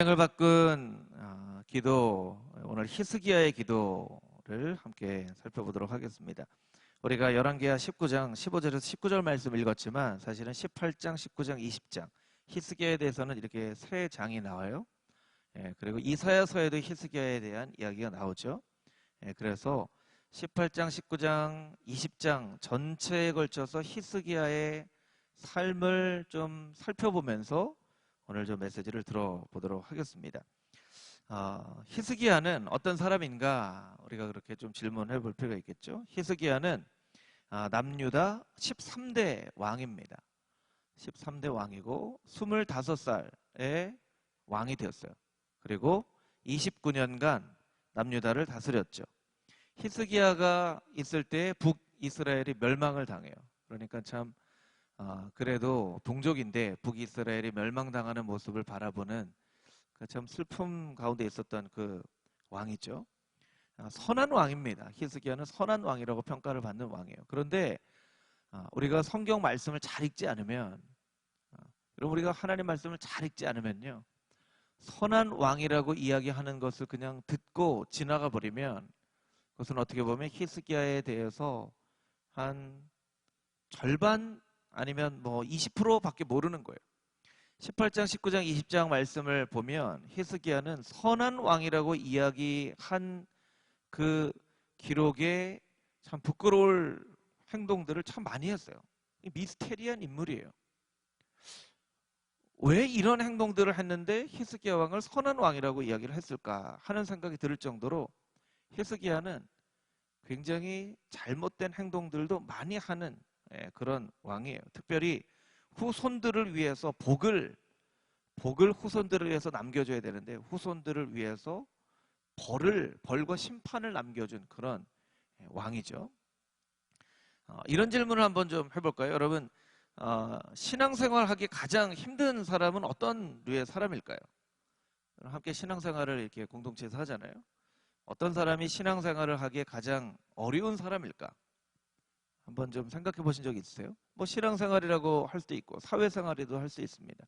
생을 바꾼 기도, 오늘 히스기야의 기도를 함께 살펴보도록 하겠습니다. 우리가 열왕기하 19장 15절에서 19절 말씀 읽었지만 사실은 18장, 19장, 20장 히스기야에 대해서는 이렇게 세 장이 나와요. 그리고 이사야서에도 히스기야에 대한 이야기가 나오죠. 그래서 18장, 19장, 20장 전체에 걸쳐서 히스기야의 삶을 좀 살펴보면서 오늘 좀 메시지를 들어보도록 하겠습니다. 히스기야는 어떤 사람인가 우리가 그렇게 좀 질문해 볼 필요가 있겠죠. 히스기야는 남유다 13대 왕입니다. 13대 왕이고 25살에 왕이 되었어요. 그리고 29년간 남유다를 다스렸죠. 히스기야가 있을 때 북이스라엘이 멸망을 당해요. 그러니까 참 그래도 동족인데 북이스라엘이 멸망당하는 모습을 바라보는 참 슬픔 가운데 있었던 그 왕이죠. 선한 왕입니다. 히스기야는 선한 왕이라고 평가를 받는 왕이에요. 그런데 우리가 성경 말씀을 잘 읽지 않으면, 여러분 우리가 하나님 말씀을 잘 읽지 않으면요, 선한 왕이라고 이야기하는 것을 그냥 듣고 지나가 버리면 그것은 어떻게 보면 히스기야에 대해서 한 절반 아니면 뭐 20%밖에 모르는 거예요. 18장, 19장, 20장 말씀을 보면 히스기야는 선한 왕이라고 이야기한 그 기록에 참 부끄러울 행동들을 참 많이 했어요. 미스테리한 인물이에요. 왜 이런 행동들을 했는데 히스기야 왕을 선한 왕이라고 이야기를 했을까 하는 생각이 들 정도로 히스기야는 굉장히 잘못된 행동들도 많이 하는 그런 왕이에요. 특별히 후손들을 위해서 복을 후손들을 위해서 남겨줘야 되는데 후손들을 위해서 벌과 심판을 남겨준 그런 왕이죠. 이런 질문을 한번 좀 해볼까요? 여러분, 신앙생활하기 가장 힘든 사람은 어떤 류의 사람일까요? 함께 신앙생활을 이렇게 공동체에서 하잖아요. 어떤 사람이 신앙생활을 하기에 가장 어려운 사람일까? 한번 좀 생각해 보신 적 있으세요? 뭐 신앙생활이라고 할 수도 있고 사회생활에도 할 수 있습니다.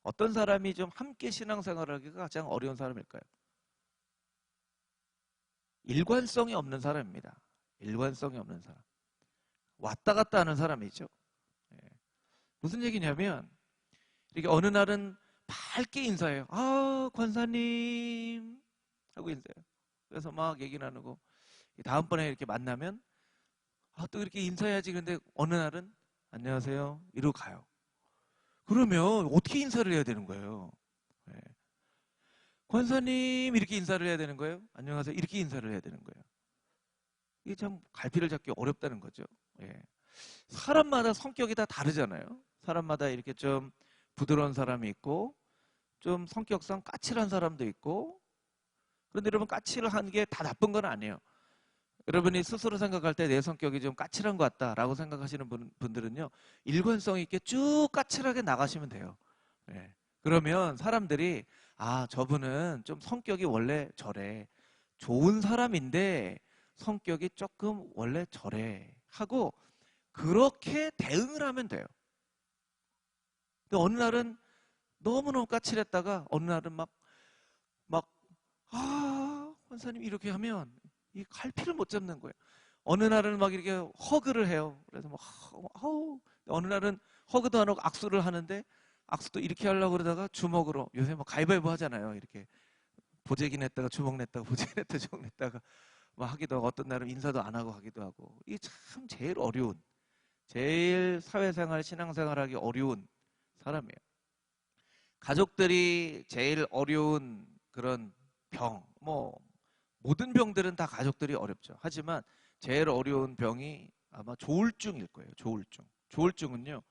어떤 사람이 좀 함께 신앙생활을 하기가 가장 어려운 사람일까요? 일관성이 없는 사람입니다. 일관성이 없는 사람. 왔다 갔다 하는 사람이죠. 무슨 얘기냐면 이렇게 어느 날은 밝게 인사해요. 권사님 하고 인사해요. 그래서 막 얘기 나누고 다음번에 이렇게 만나면 또 이렇게 인사해야지. 그런데 어느 날은 안녕하세요 이러고 가요. 그러면 어떻게 인사를 해야 되는 거예요? 권사님 이렇게 인사를 해야 되는 거예요? 안녕하세요 이렇게 인사를 해야 되는 거예요. 이게 참 갈피를 잡기 어렵다는 거죠. 사람마다 성격이 다 다르잖아요. 사람마다 이렇게 좀 부드러운 사람이 있고 좀 성격상 까칠한 사람도 있고. 그런데 여러분 까칠을 하는 게 다 나쁜 건 아니에요. 여러분이 스스로 생각할 때 내 성격이 좀 까칠한 것 같다라고 생각하시는 분들은요, 일관성 있게 쭉 까칠하게 나가시면 돼요. 그러면 사람들이 저분은 좀 성격이 원래 저래, 좋은 사람인데 성격이 조금 원래 저래 하고 그렇게 대응을 하면 돼요. 근데 어느 날은 너무너무 까칠했다가 어느 날은 권사님 이렇게 하면 이 갈피를 못 잡는 거예요. 어느 날은 막 이렇게 허그를 해요. 그래서 어느 날은 허그도 안 하고 악수를 하는데 악수도 이렇게 하려고 그러다가 주먹으로, 요새 뭐 가위바위보 하잖아요. 이렇게 보재기 냈다가 주먹 냈다가 보재기 냈다가 주먹 냈다가 막 하기도 하고 어떤 날은 인사도 안 하고 하기도 하고. 이게 참 제일 사회생활, 신앙생활하기 어려운 사람이에요. 가족들이 제일 어려운 그런 병, 모든 병들은 다 가족들이 어렵죠. 하지만 제일 어려운 병이 아마 조울증일 거예요. 조울증. 조울증은요,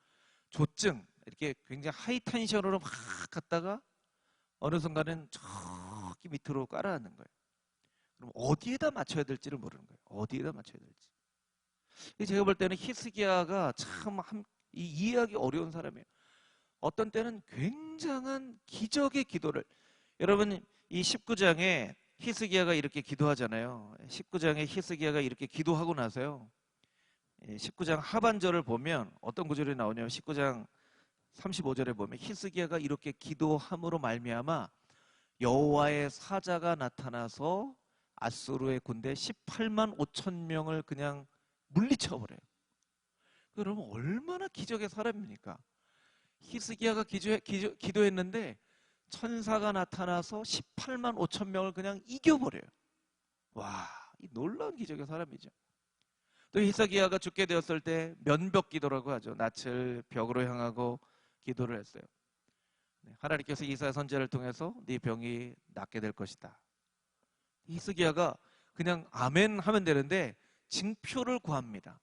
조증, 이렇게 굉장히 하이텐션으로 막 갔다가 어느 순간은 저기 밑으로 깔아앉는 거예요. 그럼 어디에다 맞춰야 될지를 모르는 거예요. 어디에다 맞춰야 될지. 제가 볼 때는 히스기야가 참 이해하기 어려운 사람이에요. 어떤 때는 굉장한 기적의 기도를, 여러분 이 19장에 히스기야가 이렇게 기도하잖아요. 19장에 히스기야가 이렇게 기도하고 나서요, 19장 하반절을 보면 어떤 구절이 나오냐면 19장 35절에 보면 히스기야가 이렇게 기도함으로 말미암아 여호와의 사자가 나타나서 아수르의 군대 18만 5천 명을 그냥 물리쳐버려요. 그러면 얼마나 기적의 사람입니까? 히스기야가 기도했는데 천사가 나타나서 18만 5천 명을 그냥 이겨버려요. 와, 이 놀라운 기적의 사람이죠. 또 히스기야가 죽게 되었을 때 면벽 기도라고 하죠. 낯을 벽으로 향하고 기도를 했어요. 하나님께서 이사야 선지자를 통해서 네 병이 낫게 될 것이다. 히스기야가 그냥 아멘 하면 되는데 징표를 구합니다.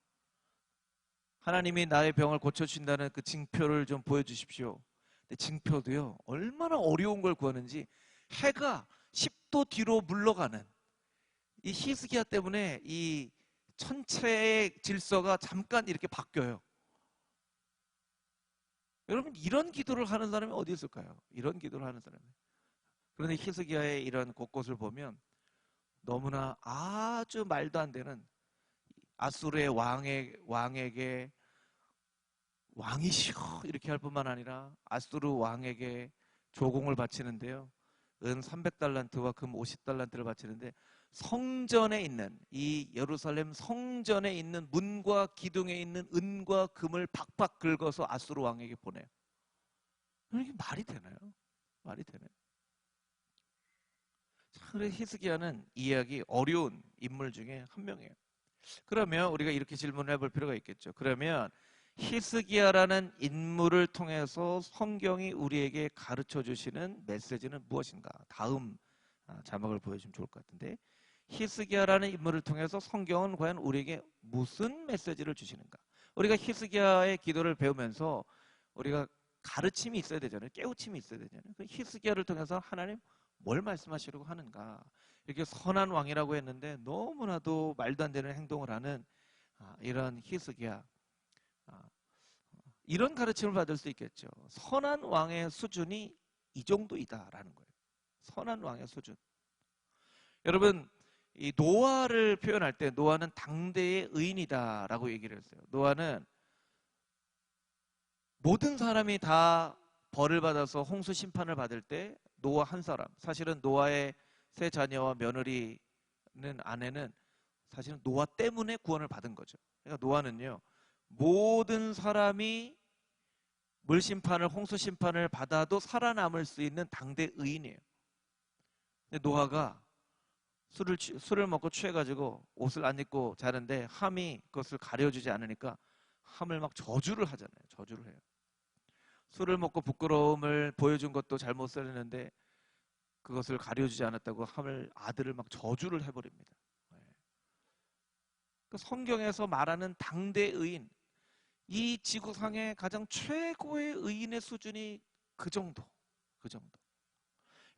하나님이 나의 병을 고쳐주신다는 그 징표를 좀 보여주십시오. 근데 징표도요, 얼마나 어려운 걸 구하는지 해가 10도 뒤로 물러가는 이 히스기야 때문에 이 천체의 질서가 잠깐 이렇게 바뀌어요. 여러분, 이런 기도를 하는 사람이 어디 있을까요? 이런 기도를 하는 사람이. 그런데 히스기야의 이런 곳곳을 보면 너무나 아주 말도 안 되는 아수르의 왕에게 왕이시여 이렇게 할 뿐만 아니라 아수르 왕에게 조공을 바치는데요. 은 300달란트와 금 50달란트를 바치는데 성전에 있는 이 예루살렘 성전에 있는 문과 기둥에 있는 은과 금을 박박 긁어서 아수르 왕에게 보내요. 이게 말이 되나요? 말이 되나요? 그래서 히스기야는 이해하기 어려운 인물 중에 한 명이에요. 그러면 우리가 이렇게 질문을 해볼 필요가 있겠죠. 그러면 히스기야라는 인물을 통해서 성경이 우리에게 가르쳐 주시는 메시지는 무엇인가? 다음 자막을 보여주시면 좋을 것 같은데, 히스기야라는 인물을 통해서 성경은 과연 우리에게 무슨 메시지를 주시는가? 우리가 히스기야의 기도를 배우면서 우리가 가르침이 있어야 되잖아요. 깨우침이 있어야 되잖아요. 히스기야를 통해서 하나님 뭘 말씀하시려고 하는가? 이렇게 선한 왕이라고 했는데 너무나도 말도 안 되는 행동을 하는 이런 히스기야, 이런 가르침을 받을 수 있겠죠. 선한 왕의 수준이 이 정도이다라는 거예요. 선한 왕의 수준. 여러분, 이 노아를 표현할 때 노아는 당대의 의인이다라고 얘기를 했어요. 노아는 모든 사람이 다 벌을 받아서 홍수 심판을 받을 때 노아 한 사람, 사실은 노아의 세 자녀와 며느리는 아내는 사실은 노아 때문에 구원을 받은 거죠. 그러니까 노아는요, 모든 사람이 물심판을 홍수심판을 받아도 살아남을 수 있는 당대 의인이에요. 근데 노아가 술을 먹고 취해가지고 옷을 안 입고 자는데 함이 그것을 가려주지 않으니까 함을 막 저주를 하잖아요. 저주를 해요. 술을 먹고 부끄러움을 보여준 것도 잘못을 했는데 그것을 가려주지 않았다고 함을 아들을 막 저주를 해버립니다. 그 성경에서 말하는 당대 의인, 이 지구상의 가장 최고의 의인의 수준이 그 정도.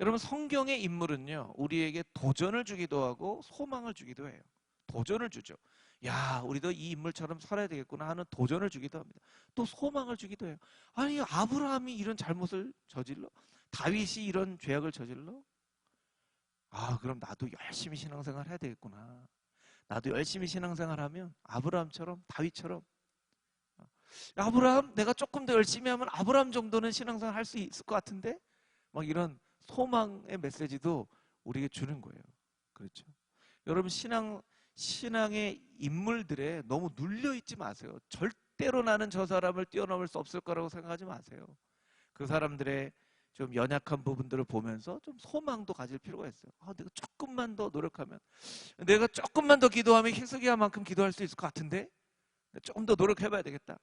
여러분, 성경의 인물은요, 우리에게 도전을 주기도 하고 소망을 주기도 해요. 도전을 주죠. 야, 우리도 이 인물처럼 살아야 되겠구나 하는 도전을 주기도 합니다. 또 소망을 주기도 해요. 아니, 아브라함이 이런 잘못을 저질러? 다윗이 이런 죄악을 저질러? 그럼 나도 열심히 신앙생활 해야 되겠구나. 나도 열심히 신앙생활하면 아브라함처럼, 다윗처럼, 아브라함, 내가 조금 더 열심히 하면 아브라함 정도는 신앙생활 할 수 있을 것 같은데? 막 이런 소망의 메시지도 우리에게 주는 거예요. 그렇죠? 여러분, 신앙의 인물들에 너무 눌려있지 마세요. 절대로 나는 저 사람을 뛰어넘을 수 없을 거라고 생각하지 마세요. 그 사람들의 좀 연약한 부분들을 보면서 좀 소망도 가질 필요가 있어요. 내가 조금만 더 노력하면, 내가 조금만 더 기도하면 히스기야만큼 기도할 수 있을 것 같은데? 조금 더 노력해봐야 되겠다.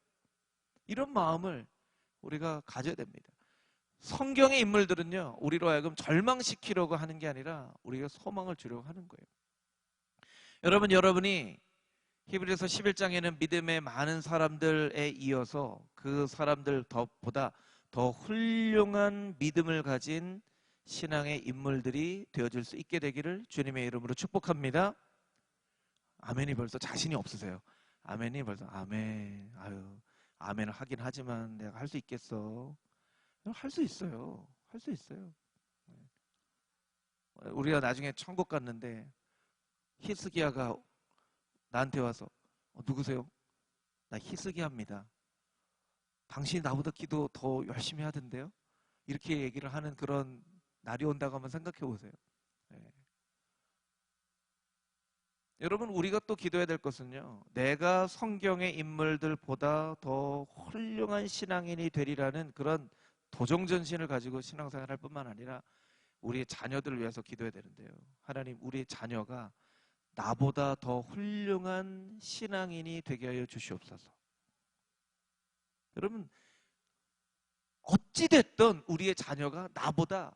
이런 마음을 우리가 가져야 됩니다. 성경의 인물들은요, 우리로 하여금 절망시키려고 하는 게 아니라 우리가 소망을 주려고 하는 거예요. 여러분이 히브리서 11장에는 믿음의 많은 사람들에 이어서 그 사람들보다 더 훌륭한 믿음을 가진 신앙의 인물들이 되어줄 수 있게 되기를 주님의 이름으로 축복합니다. 아멘이 벌써 자신이 없으세요. 아멘이 벌써 아멘. 아멘을 하긴 하지만 내가 할 수 있겠어? 할 수 있어요. 할 수 있어요. 우리가 나중에 천국 갔는데 히스기야가 나한테 와서 누구세요? 나 히스기야입니다. 당신이 나보다 기도 더 열심히 하던데요? 이렇게 얘기를 하는 그런 날이 온다고 한번 생각해 보세요. 예. 여러분, 우리가 또 기도해야 될 것은요, 내가 성경의 인물들보다 더 훌륭한 신앙인이 되리라는 그런 도정전신을 가지고 신앙생활할 뿐만 아니라 우리의 자녀들을 위해서 기도해야 되는데요. 하나님, 우리의 자녀가 나보다 더 훌륭한 신앙인이 되게 하여 주시옵소서. 여러분, 어찌됐든 우리의 자녀가 나보다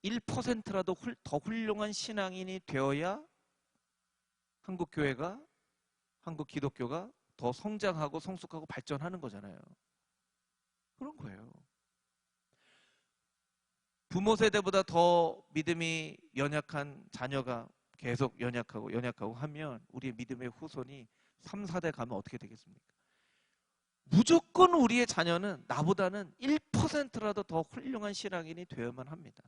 1%라도 더 훌륭한 신앙인이 되어야 한국교회가, 한국 기독교가 더 성장하고 성숙하고 발전하는 거잖아요. 그런 거예요. 부모 세대보다 더 믿음이 연약한 자녀가 계속 연약하고 하면 우리의 믿음의 후손이 3, 4대 가면 어떻게 되겠습니까? 무조건 우리의 자녀는 나보다는 1%라도 더 훌륭한 신앙인이 되어야만 합니다.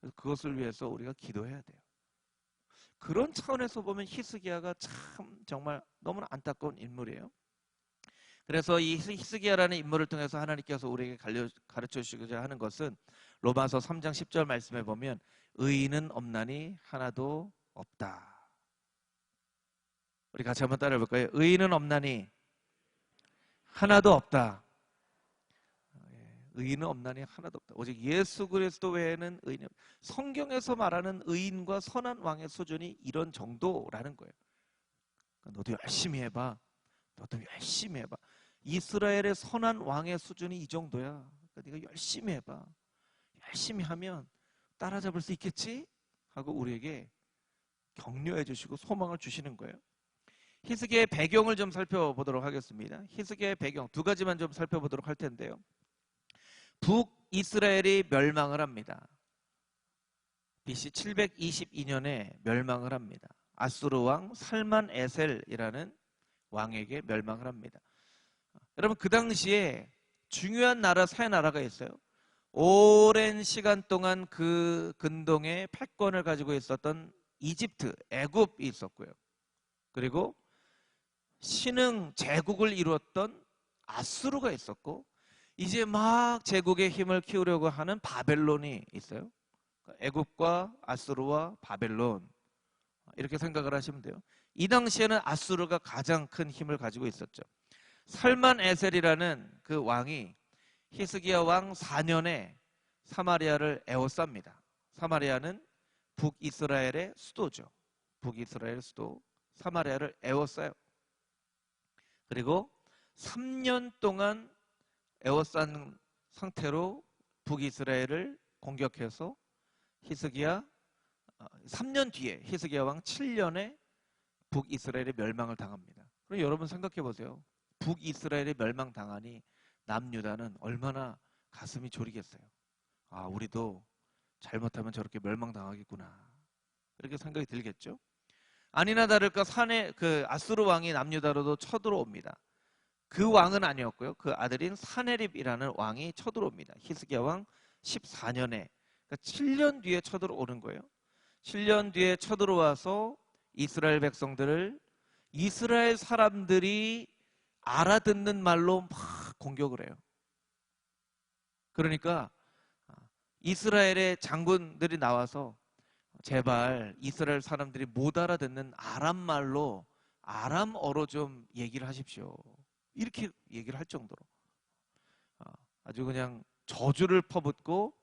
그래서 그것을 위해서 우리가 기도해야 돼요. 그런 차원에서 보면 히스기야가 참 정말 너무나 안타까운 인물이에요. 그래서 이 히스기야라는 인물을 통해서 하나님께서 우리에게 가르쳐 주시고자 하는 것은 로마서 3장 10절 말씀에 보면 의인은 없나니 하나도 없다. 우리 같이 한번 따라해 볼까요? 의인은 없나니 하나도 없다. 의인은 없나니 하나도 없다. 오직 예수 그리스도 외에는 의인이 없다. 성경에서 말하는 의인과 선한 왕의 수준이 이런 정도라는 거예요. 너도 열심히 해봐. 너도 열심히 해봐. 이스라엘의 선한 왕의 수준이 이 정도야. 그러니까 네가 열심히 해봐. 열심히 하면 따라잡을 수 있겠지? 하고 우리에게 격려해 주시고 소망을 주시는 거예요. 히스기야의 배경을 좀 살펴보도록 하겠습니다. 히스기야의 배경 두 가지만 좀 살펴보도록 할 텐데요. 북이스라엘이 멸망을 합니다. BC 722년에 멸망을 합니다. 아수르 왕 살만 에셀이라는 왕에게 멸망을 합니다. 여러분, 그 당시에 중요한 나라 세 나라가 있어요. 오랜 시간 동안 그 근동의 패권을 가지고 있었던 이집트, 애굽이 있었고요. 그리고 신흥 제국을 이루었던 아수르가 있었고, 이제 막 제국의 힘을 키우려고 하는 바벨론이 있어요. 애굽과 아수르와 바벨론, 이렇게 생각을 하시면 돼요. 이 당시에는 아수르가 가장 큰 힘을 가지고 있었죠. 살만 에셀이라는 그 왕이 히스기야 왕 4년에 사마리아를 에워쌉니다. 사마리아는 북이스라엘의 수도죠. 북이스라엘 수도 사마리아를 에워싸요. 그리고 3년 동안 에워싼 상태로 북이스라엘을 공격해서 히스기야 3년 뒤에 히스기야 왕 7년에 북이스라엘의 멸망을 당합니다. 그럼 여러분 생각해 보세요. 북이스라엘의 멸망당하니 남유다는 얼마나 가슴이 졸이겠어요. 아, 우리도 잘못하면 저렇게 멸망당하겠구나, 이렇게 생각이 들겠죠. 아니나 다를까 그 아수르 왕이 남유다로도 쳐들어옵니다. 그 왕은 아니었고요. 그 아들인 사네립이라는 왕이 쳐들어옵니다. 히스기야 왕 14년에, 그러니까 7년 뒤에 쳐들어오는 거예요. 7년 뒤에 쳐들어와서 이스라엘 백성들을 이스라엘 사람들이 알아듣는 말로 막 공격을 해요. 그러니까 이스라엘의 장군들이 나와서 제발 이스라엘 사람들이 못 알아듣는 아람말로 아람어로 좀 얘기를 하십시오, 이렇게 얘기를 할 정도로 아주 그냥 저주를 퍼붓고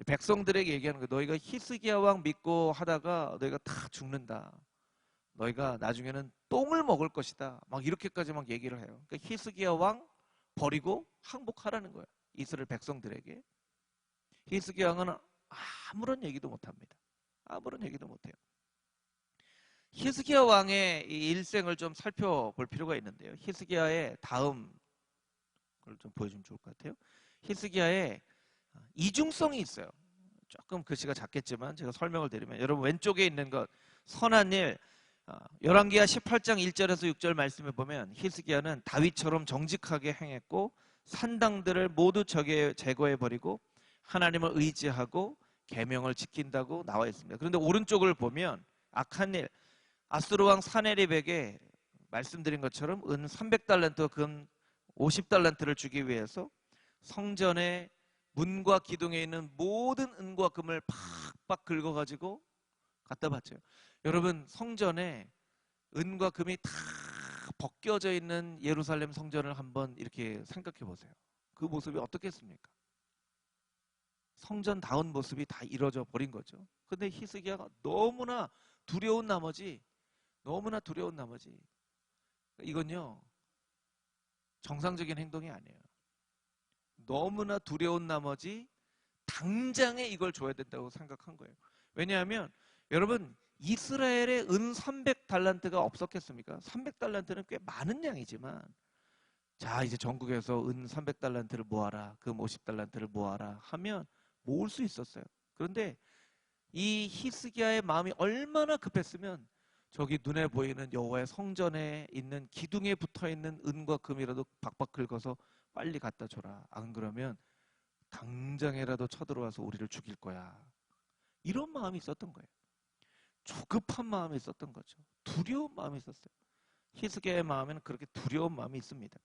백성들에게 얘기하는 거예요. 너희가 히스기야 왕 믿고 하다가 너희가 다 죽는다. 너희가 나중에는 똥을 먹을 것이다. 막 이렇게까지 막 얘기를 해요. 그러니까 히스기야 왕 버리고 항복하라는 거예요. 이스라엘 백성들에게. 히스기야 왕은 아무런 얘기도 못합니다. 아무런 얘기도 못해요. 히스기야 왕의 이 일생을 좀 살펴볼 필요가 있는데요. 히스기야의 다음 걸 좀 보여주면 좋을 것 같아요. 히스기야의 이중성이 있어요. 조금 글씨가 작겠지만 제가 설명을 드리면, 여러분 왼쪽에 있는 것 선한 일, 열왕기하 18장 1절에서 6절 말씀에 보면 히스기야는 다윗처럼 정직하게 행했고 산당들을 모두 제거해버리고 하나님을 의지하고 계명을 지킨다고 나와 있습니다. 그런데 오른쪽을 보면 악한 일, 아수르 왕 사네립에게 말씀드린 것처럼 은 300달란트, 금 50달란트를 주기 위해서 성전의 문과 기둥에 있는 모든 은과 금을 팍팍 긁어가지고 갖다 바쳐요. 여러분, 성전에 은과 금이 다 벗겨져 있는 예루살렘 성전을 한번 이렇게 생각해 보세요. 그 모습이 어떻겠습니까? 성전다운 모습이 다 이루어져 버린 거죠. 근데 히스기야가 너무나 두려운 나머지 이건요, 정상적인 행동이 아니에요. 너무나 두려운 나머지 당장에 이걸 줘야 된다고 생각한 거예요. 왜냐하면 여러분, 이스라엘에 은 300달란트가 없었겠습니까? 300달란트는 꽤 많은 양이지만, 자, 이제 전국에서 은 300달란트를 모아라, 금 50달란트를 모아라 하면 모을 수 있었어요. 그런데 이 히스기야의 마음이 얼마나 급했으면 저기 눈에 보이는 여호와의 성전에 있는 기둥에 붙어있는 은과 금이라도 박박 긁어서 빨리 갖다 줘라. 안 그러면 당장이라도 쳐들어와서 우리를 죽일 거야. 이런 마음이 있었던 거예요. 조급한 마음이 있었던 거죠. 두려운 마음이 있었어요. 히스기야의 마음에는 그렇게 두려운 마음이 있습니다.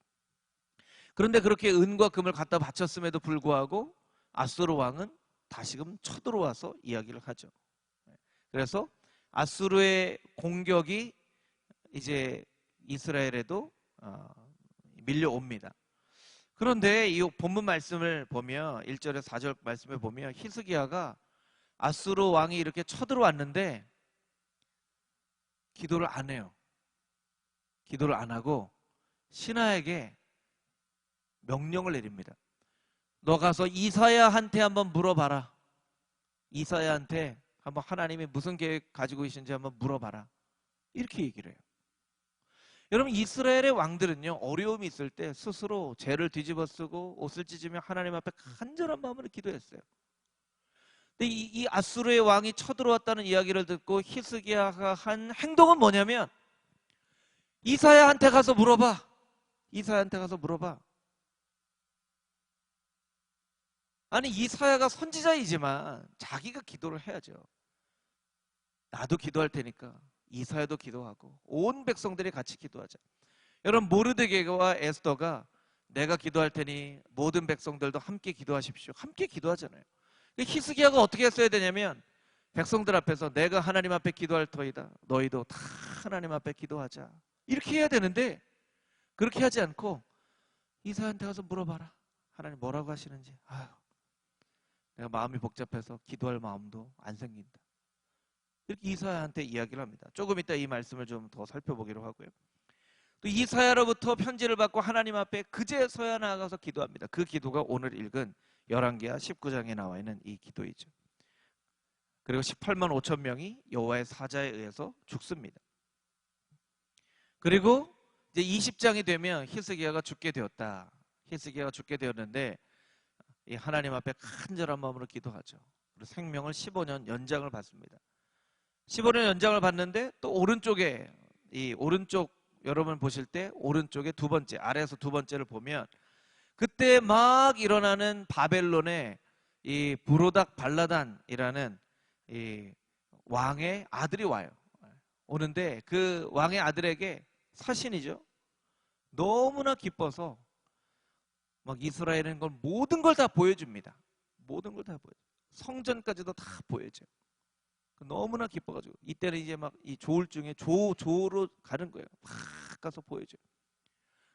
그런데 그렇게 은과 금을 갖다 바쳤음에도 불구하고 아수르 왕은 다시금 쳐들어와서 이야기를 하죠. 그래서 아수르의 공격이 이제 이스라엘에도 밀려옵니다. 그런데 이 본문 말씀을 보면 1절에 4절 말씀을 보면 히스기야가 아수르 왕이 이렇게 쳐들어왔는데 기도를 안 해요. 기도를 안 하고 신하에게 명령을 내립니다. 너 가서 이사야한테 한번 물어봐라. 이사야한테 한번 하나님이 무슨 계획 가지고 계신지 한번 물어봐라. 이렇게 얘기를 해요. 여러분, 이스라엘의 왕들은요, 어려움이 있을 때 스스로 죄를 뒤집어 쓰고 옷을 찢으며 하나님 앞에 간절한 마음으로 기도했어요. 근데 이 아수르의 왕이 쳐들어왔다는 이야기를 듣고 히스기야가 한 행동은 뭐냐면 이사야한테 가서 물어봐. 이사야한테 가서 물어봐. 아니, 이사야가 선지자이지만 자기가 기도를 해야죠. 나도 기도할 테니까 이사야도 기도하고 온 백성들이 같이 기도하자. 여러분, 모르드게와 에스더가 내가 기도할 테니 모든 백성들도 함께 기도하십시오. 함께 기도하잖아요. 히스기야가 어떻게 했어야 되냐면 백성들 앞에서 내가 하나님 앞에 기도할 터이다. 너희도 다 하나님 앞에 기도하자. 이렇게 해야 되는데 그렇게 하지 않고 이사야한테 가서 물어봐라. 하나님 뭐라고 하시는지. 아유, 내가 마음이 복잡해서 기도할 마음도 안 생긴다. 이렇게 이사야한테 이야기를 합니다. 조금 이따 이 말씀을 좀 더 살펴보기로 하고요. 또 이사야로부터 편지를 받고 하나님 앞에 그제서야 나아가서 기도합니다. 그 기도가 오늘 읽은 열왕기하 19장에 나와 있는 이 기도이죠. 그리고 18만 5천 명이 여호와의 사자에 의해서 죽습니다. 그리고 이제 20장이 되면 히스기야가 죽게 되었다. 히스기야가 죽게 되었는데 이 하나님 앞에 간절한 마음으로 기도하죠. 그리고 생명을 15년 연장을 받습니다. 15년 연장을 받는데 또 오른쪽에 이 오른쪽 여러분 보실 때 오른쪽에 두 번째, 아래에서 두 번째를 보면 그때 막 일어나는 바벨론의 이 브로닥 발라단이라는 이 왕의 아들이 와요. 오는데 그 왕의 아들에게 사신이죠. 너무나 기뻐서 막 이스라엘은 걸 모든 걸 다 보여줍니다. 모든 걸 다 보여줘. 성전까지도 다 보여줘요. 너무나 기뻐가지고 이때는 이제 막 이 조울증에 조로 가는 거예요. 막 가서 보여줘요.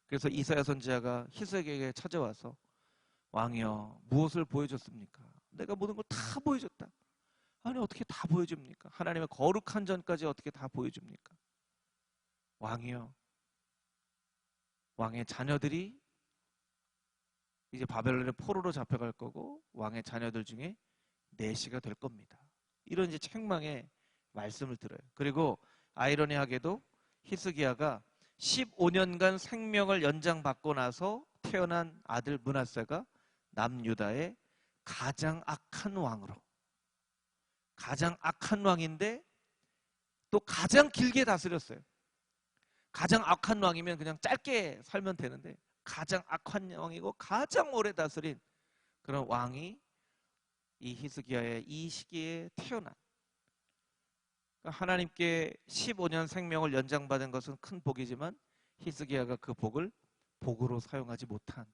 그래서 이사야 선지자가 히스기야에게 찾아와서 왕이여 무엇을 보여줬습니까? 내가 모든 걸 다 보여줬다. 아니 어떻게 다 보여줍니까? 하나님의 거룩한 전까지 어떻게 다 보여줍니까? 왕이여, 왕의 자녀들이 이제 바벨론의 포로로 잡혀갈 거고 왕의 자녀들 중에 내시가 될 겁니다. 이런 이제 책망의 말씀을 들어요. 그리고 아이러니하게도 히스기야가 15년간 생명을 연장받고 나서 태어난 아들 므낫세가 남유다의 가장 악한 왕으로, 가장 악한 왕인데 또 가장 길게 다스렸어요. 가장 악한 왕이면 그냥 짧게 살면 되는데 가장 악한 왕이고 가장 오래 다스린 그런 왕이 이 히스기야의 이 시기에 태어난, 하나님께 15년 생명을 연장받은 것은 큰 복이지만 히스기야가 그 복을 복으로 사용하지 못한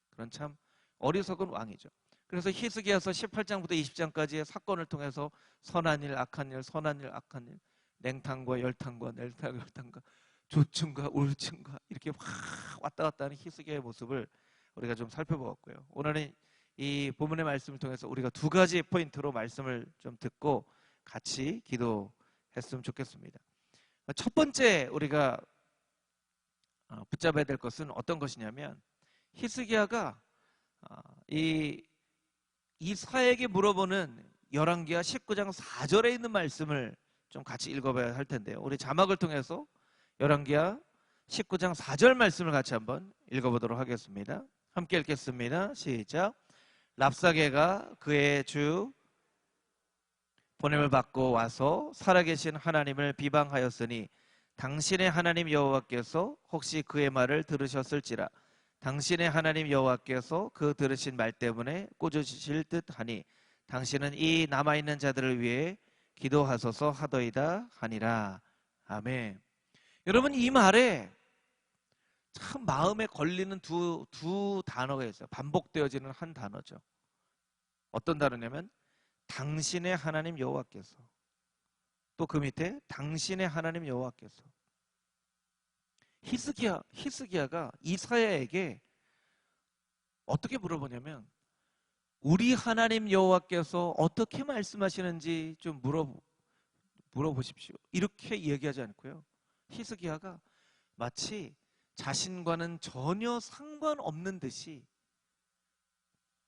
그런 참 어리석은 왕이죠. 그래서 히스기야서 18장부터 20장까지의 사건을 통해서 선한 일, 악한 일, 선한 일, 악한 일, 냉탕과 열탕과 낼탕과 열탕과 조층과 우울층과 이렇게 확 왔다 갔다 하는 히스기야의 모습을 우리가 좀 살펴보았고요. 오늘은 이 본문의 말씀을 통해서 우리가 두 가지 포인트로 말씀을 좀 듣고 같이 기도했으면 좋겠습니다. 첫 번째 우리가 붙잡아야 될 것은 어떤 것이냐면 히스기야가 이 이사야에게 물어보는 열왕기하 19장 4절에 있는 말씀을 좀 같이 읽어봐야 할 텐데요. 우리 자막을 통해서 열왕기하 19장 4절 말씀을 같이 한번 읽어보도록 하겠습니다. 함께 읽겠습니다. 시작. 랍사게가 그의 주 보냄을 받고 와서 살아계신 하나님을 비방하였으니 당신의 하나님 여호와께서 혹시 그의 말을 들으셨을지라. 당신의 하나님 여호와께서 그 들으신 말 때문에 꾸짖으실 듯하니 당신은 이 남아있는 자들을 위해 기도하소서 하더이다 하니라. 아멘. 여러분, 이 말에 참 마음에 걸리는 두 단어가 있어요. 반복되어지는 한 단어죠. 어떤 단어냐면 당신의 하나님 여호와께서, 또 그 밑에 당신의 하나님 여호와께서. 히스기야가 이사야에게 어떻게 물어보냐면 우리 하나님 여호와께서 어떻게 말씀하시는지 좀 물어보십시오. 이렇게 얘기하지 않고요. 히스기야가 마치 자신과는 전혀 상관없는 듯이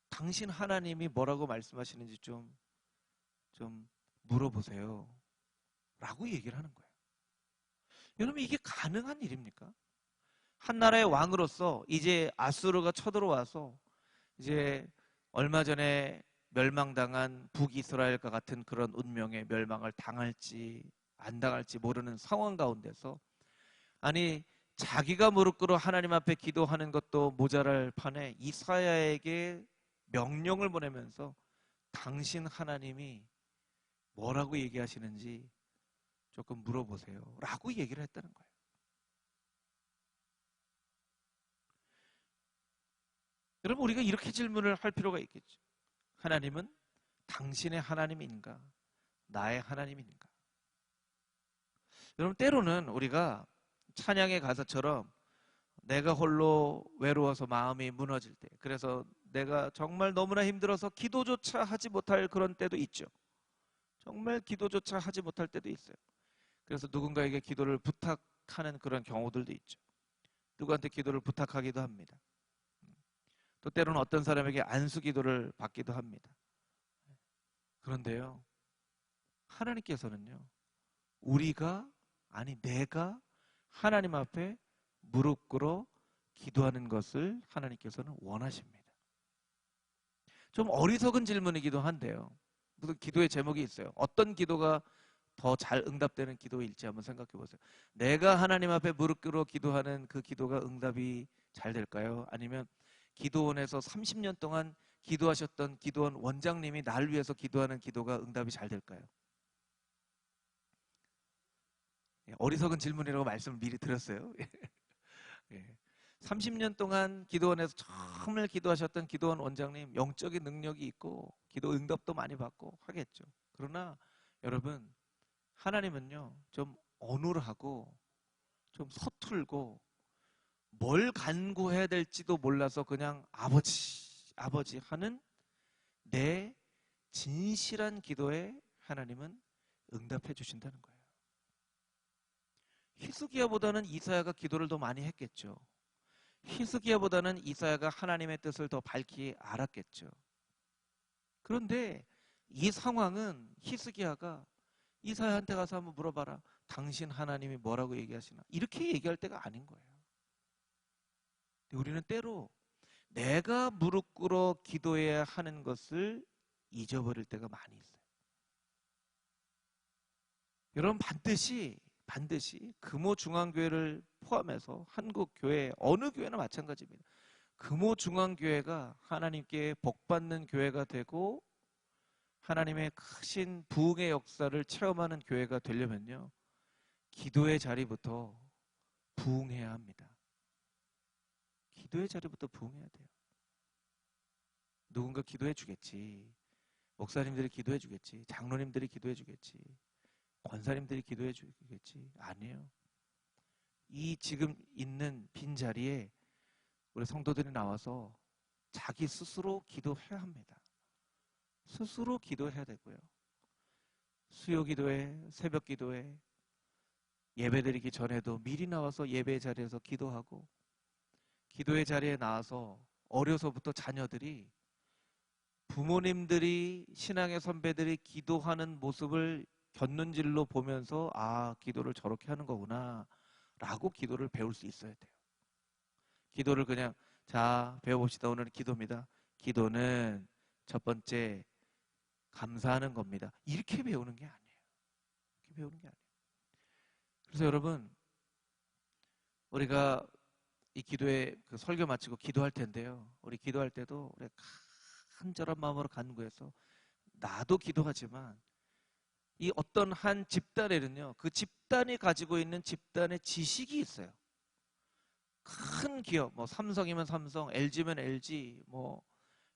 당신 하나님이 뭐라고 말씀하시는지 좀 물어보세요 라고 얘기를 하는 거예요. 여러분, 이게 가능한 일입니까? 한 나라의 왕으로서 이제 아수르가 쳐들어와서 이제 얼마 전에 멸망당한 북이스라엘과 같은 그런 운명의 멸망을 당할지 안 당할지 모르는 상황 가운데서, 아니 자기가 무릎 꿇어 하나님 앞에 기도하는 것도 모자랄 판에 이사야에게 명령을 보내면서 당신 하나님이 뭐라고 얘기하시는지 조금 물어보세요 라고 얘기를 했다는 거예요. 여러분, 우리가 이렇게 질문을 할 필요가 있겠죠. 하나님은 당신의 하나님인가 나의 하나님인가? 여러분, 때로는 우리가 찬양의 가사처럼 내가 홀로 외로워서 마음이 무너질 때, 그래서 내가 정말 너무나 힘들어서 기도조차 하지 못할 그런 때도 있죠. 정말 기도조차 하지 못할 때도 있어요. 그래서 누군가에게 기도를 부탁하는 그런 경우들도 있죠. 누구한테 기도를 부탁하기도 합니다. 또 때로는 어떤 사람에게 안수 기도를 받기도 합니다. 그런데요, 하나님께서는요, 내가 하나님 앞에 무릎 꿇어 기도하는 것을 하나님께서는 원하십니다. 좀 어리석은 질문이기도 한데요. 무슨 기도의 제목이 있어요. 어떤 기도가 더 잘 응답되는 기도일지 한번 생각해 보세요. 내가 하나님 앞에 무릎 꿇어 기도하는 그 기도가 응답이 잘 될까요? 아니면 기도원에서 30년 동안 기도하셨던 기도원 원장님이 날 위해서 기도하는 기도가 응답이 잘 될까요? 어리석은 질문이라고 말씀을 미리 드렸어요. 30년 동안 기도원에서 정말 기도하셨던 기도원 원장님, 영적인 능력이 있고 기도 응답도 많이 받고 하겠죠. 그러나 여러분, 하나님은요 좀 어눌하고 좀 서툴고 뭘 간구해야 될지도 몰라서 그냥 아버지 하는 내 진실한 기도에 하나님은 응답해 주신다는 거예요. 히스기야보다는 이사야가 기도를 더 많이 했겠죠. 히스기야보다는 이사야가 하나님의 뜻을 더 밝히 알았겠죠. 그런데 이 상황은 히스기야가 이사야한테 가서 한번 물어봐라. 당신 하나님이 뭐라고 얘기하시나? 이렇게 얘기할 때가 아닌 거예요. 우리는 때로 내가 무릎 꿇어 기도해야 하는 것을 잊어버릴 때가 많이 있어요. 여러분, 반드시 금호중앙교회를 포함해서 한국교회 어느 교회나 마찬가지입니다. 금호중앙교회가 하나님께 복받는 교회가 되고 하나님의 크신 부흥의 역사를 체험하는 교회가 되려면요, 기도의 자리부터 부흥해야 합니다. 기도의 자리부터 부흥해야 돼요. 누군가 기도해 주겠지. 목사님들이 기도해 주겠지. 장로님들이 기도해 주겠지. 권사님들이 기도해 주겠지. 아니에요. 이 지금 있는 빈자리에 우리 성도들이 나와서 자기 스스로 기도해야 합니다. 스스로 기도해야 되고요. 수요 기도회, 새벽 기도회, 예배드리기 전에도 미리 나와서 예배 자리에서 기도하고, 기도의 자리에 나와서 어려서부터 자녀들이 부모님들이, 신앙의 선배들이 기도하는 모습을 곁눈질로 보면서 아, 기도를 저렇게 하는 거구나 라고 기도를 배울 수 있어야 돼요. 기도를 그냥 자, 배워봅시다. 오늘은 기도입니다. 기도는 첫 번째 감사하는 겁니다. 이렇게 배우는 게 아니에요. 이렇게 배우는 게 아니에요. 그래서 여러분, 우리가 이 기도에 그 설교 마치고 기도할 텐데요. 우리 기도할 때도 우리 간절한 마음으로 간구해서, 나도 기도하지만 이 어떤 한 집단에는요, 그 집단이 가지고 있는 집단의 지식이 있어요. 큰 기업, 뭐 삼성이면 삼성, LG면 LG, 뭐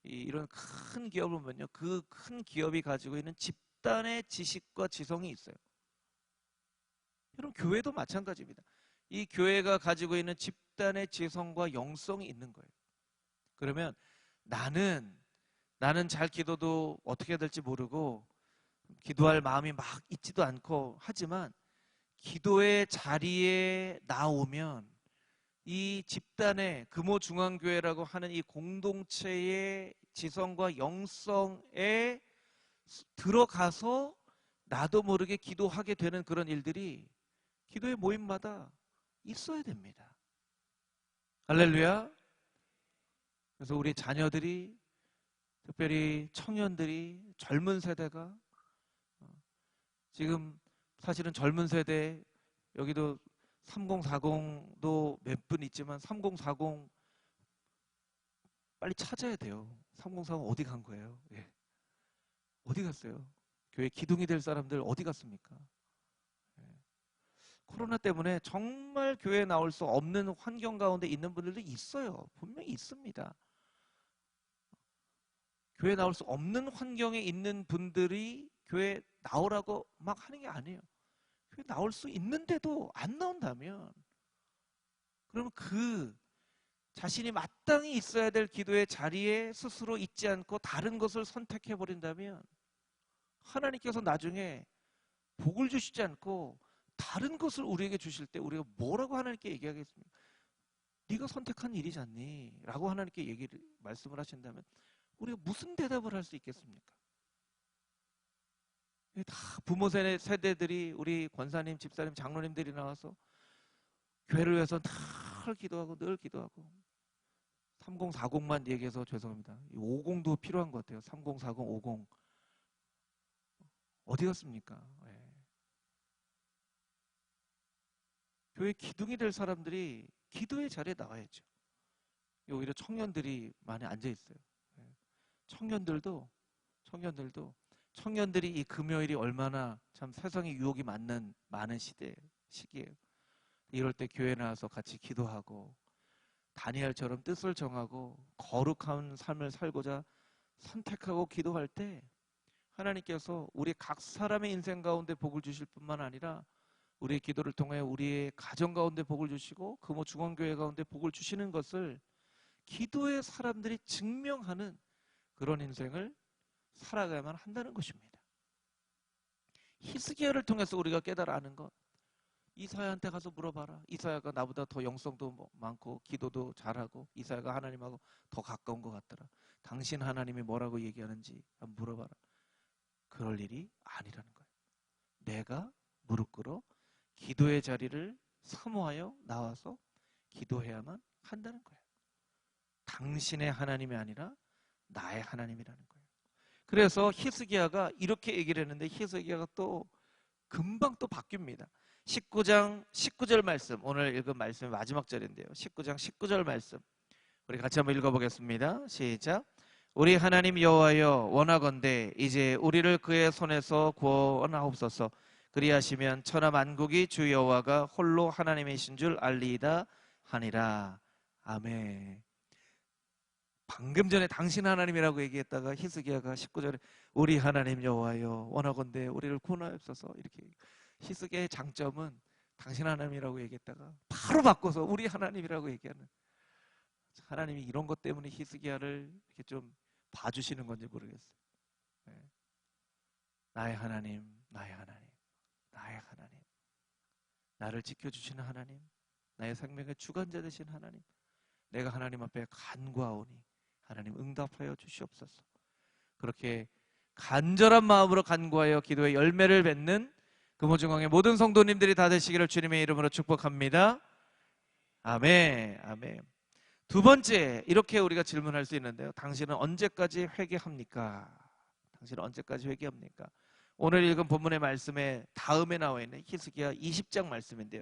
이런 큰 기업을 보면요, 그 큰 기업이 가지고 있는 집단의 지식과 지성이 있어요. 여러분, 교회도 마찬가지입니다. 이 교회가 가지고 있는 집단의 지성과 영성이 있는 거예요. 그러면 나는 잘 기도도 어떻게 해야 될지 모르고 기도할 마음이 막 있지도 않고 하지만, 기도의 자리에 나오면 이 집단의 금호중앙교회라고 하는 이 공동체의 지성과 영성에 들어가서 나도 모르게 기도하게 되는 그런 일들이 기도의 모임마다 있어야 됩니다. 할렐루야. 그래서 우리 자녀들이, 특별히 청년들이, 젊은 세대가, 지금 사실은 젊은 세대, 여기도 3040도 몇 분 있지만 3040 빨리 찾아야 돼요. 3040 어디 간 거예요? 예. 어디 갔어요? 교회 기둥이 될 사람들 어디 갔습니까? 예. 코로나 때문에 정말 교회에 나올 수 없는 환경 가운데 있는 분들도 있어요. 분명히 있습니다. 교회 나올 수 없는 환경에 있는 분들이 교회 나오라고 막 하는 게 아니에요. 교회 나올 수 있는데도 안 나온다면, 그러면 그 자신이 마땅히 있어야 될 기도의 자리에 스스로 있지 않고 다른 것을 선택해 버린다면, 하나님께서 나중에 복을 주시지 않고 다른 것을 우리에게 주실 때 우리가 뭐라고 하나님께 얘기하겠습니까? 네가 선택한 일이지 않니? 라고 하나님께 말씀을 하신다면 우리가 무슨 대답을 할 수 있겠습니까? 다 부모 세대들이, 우리 권사님, 집사님, 장로님들이 나와서 교회를 위해서 늘 기도하고 3040만 얘기해서 죄송합니다. 50도 필요한 것 같아요. 3040, 50 어디 갔습니까? 네. 교회 기둥이 될 사람들이 기도의 자리에 나와야죠. 오히려 청년들이 많이 앉아 있어요. 네. 청년들이 이 금요일이 얼마나 참 세상의 유혹이 많은 시기예요. 이럴 때 교회 나와서 같이 기도하고 다니엘처럼 뜻을 정하고 거룩한 삶을 살고자 선택하고 기도할 때, 하나님께서 우리 각 사람의 인생 가운데 복을 주실 뿐만 아니라 우리의 기도를 통해 우리의 가정 가운데 복을 주시고 금호 중앙교회 가운데 복을 주시는 것을 기도의 사람들이 증명하는 그런 인생을 살아가야만 한다는 것입니다. 히스기야를 통해서 우리가 깨달아 아는 것, 이사야한테 가서 물어봐라. 이사야가 나보다 더 영성도 많고 기도도 잘하고 이사야가 하나님하고 더 가까운 것 같더라. 당신 하나님이 뭐라고 얘기하는지 한번 물어봐라. 그럴 일이 아니라는 거예요. 내가 무릎 꿇어 기도의 자리를 사모하여 나와서 기도해야만 한다는 거예요. 당신의 하나님이 아니라 나의 하나님이라는 거예요. 그래서 히스기야가 이렇게 얘기를 했는데, 히스기야가 또 금방 또 바뀝니다. 19장 19절 말씀, 오늘 읽은 말씀의 마지막 절인데요. 19장 19절 말씀 우리 같이 한번 읽어보겠습니다. 시작. 우리 하나님 여호와여, 원하건대 이제 우리를 그의 손에서 구원하옵소서. 그리하시면 천하 만국이 주 여호와가 홀로 하나님이신 줄 알리이다 하니라. 아멘. 방금 전에 당신 하나님이라고 얘기했다가 히스기야가 19절에 우리 하나님 여호와여 원하건대 우리를 구원하옵소서. 이렇게 히스기야의 장점은 당신 하나님이라고 얘기했다가 바로 바꿔서 우리 하나님이라고 얘기하는, 하나님이 이런 것 때문에 히스기야를 이렇게 좀 봐주시는 건지 모르겠어요. 네. 나의 하나님, 나의 하나님, 나의 하나님, 나를 지켜주시는 하나님, 나의 생명의 주관자 되신 하나님, 내가 하나님 앞에 간구하오니 하나님 응답하여 주시옵소서. 그렇게 간절한 마음으로 간구하여 기도의 열매를 맺는 금호중앙의 모든 성도님들이 다 되시기를 주님의 이름으로 축복합니다. 아멘. 아멘. 두 번째, 이렇게 우리가 질문할 수 있는데요. 당신은 언제까지 회개합니까? 당신은 언제까지 회개합니까? 오늘 읽은 본문의 말씀에 다음에 나와 있는 히스기야 20장 말씀인데요.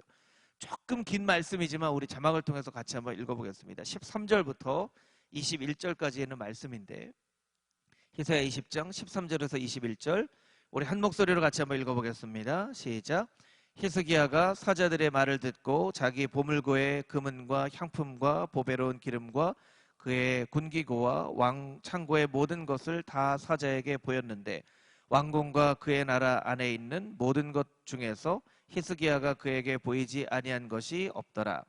조금 긴 말씀이지만 우리 자막을 통해서 같이 한번 읽어보겠습니다. 13절부터 21절까지 있는 말씀인데, 히스기야 20장 13절에서 21절 우리 한 목소리로 같이 한번 읽어보겠습니다. 시작. 히스기야가 사자들의 말을 듣고 자기 보물고의 금은과 향품과 보배로운 기름과 그의 군기고와 왕 창고의 모든 것을 다 사자에게 보였는데 왕궁과 그의 나라 안에 있는 모든 것 중에서 히스기야가 그에게 보이지 아니한 것이 없더라.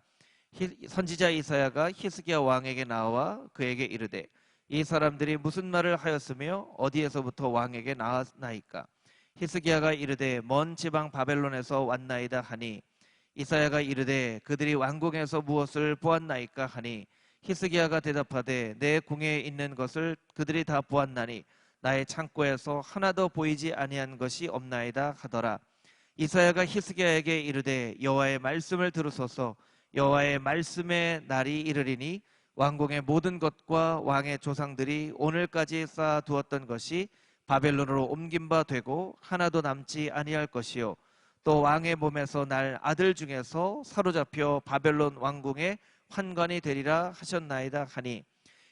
선지자 이사야가 히스기야 왕에게 나와 그에게 이르되 이 사람들이 무슨 말을 하였으며 어디에서부터 왕에게 나왔나이까? 히스기야가 이르되 먼 지방 바벨론에서 왔나이다 하니 이사야가 이르되 그들이 왕궁에서 무엇을 보았나이까 하니 히스기야가 대답하되 내 궁에 있는 것을 그들이 다 보았나니 나의 창고에서 하나도 보이지 아니한 것이 없나이다 하더라. 이사야가 히스기야에게 이르되 여호와의 말씀을 들으소서. 여호와의 말씀의 날이 이르리니 왕궁의 모든 것과 왕의 조상들이 오늘까지 쌓아두었던 것이 바벨론으로 옮긴 바 되고 하나도 남지 아니할 것이요 또 왕의 몸에서 날 아들 중에서 사로잡혀 바벨론 왕궁의 환관이 되리라 하셨나이다 하니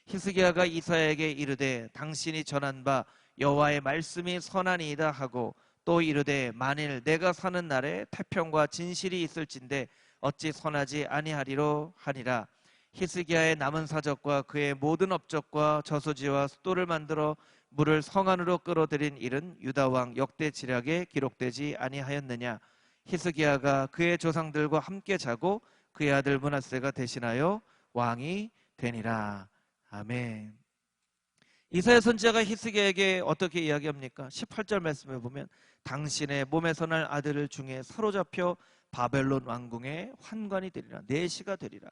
히스기야가 이사야에게 이르되 당신이 전한 바 여호와의 말씀이 선하니이다 하고 또 이르되 만일 내가 사는 날에 태평과 진실이 있을진데 어찌 선하지 아니하리로 하니라. 히스기야의 남은 사적과 그의 모든 업적과 저수지와 숫도를 만들어 물을 성 안으로 끌어들인 일은 유다 왕 역대 지략에 기록되지 아니하였느냐. 히스기야가 그의 조상들과 함께 자고 그의 아들 므낫세가 대신하여 왕이 되니라. 아멘. 이사야 선지자가 히스기야에게 어떻게 이야기합니까? 18절 말씀에 보면 당신의 몸에서 날 아들을 중에 사로잡혀 바벨론 왕궁의 환관이 되리라. 내시가 되리라.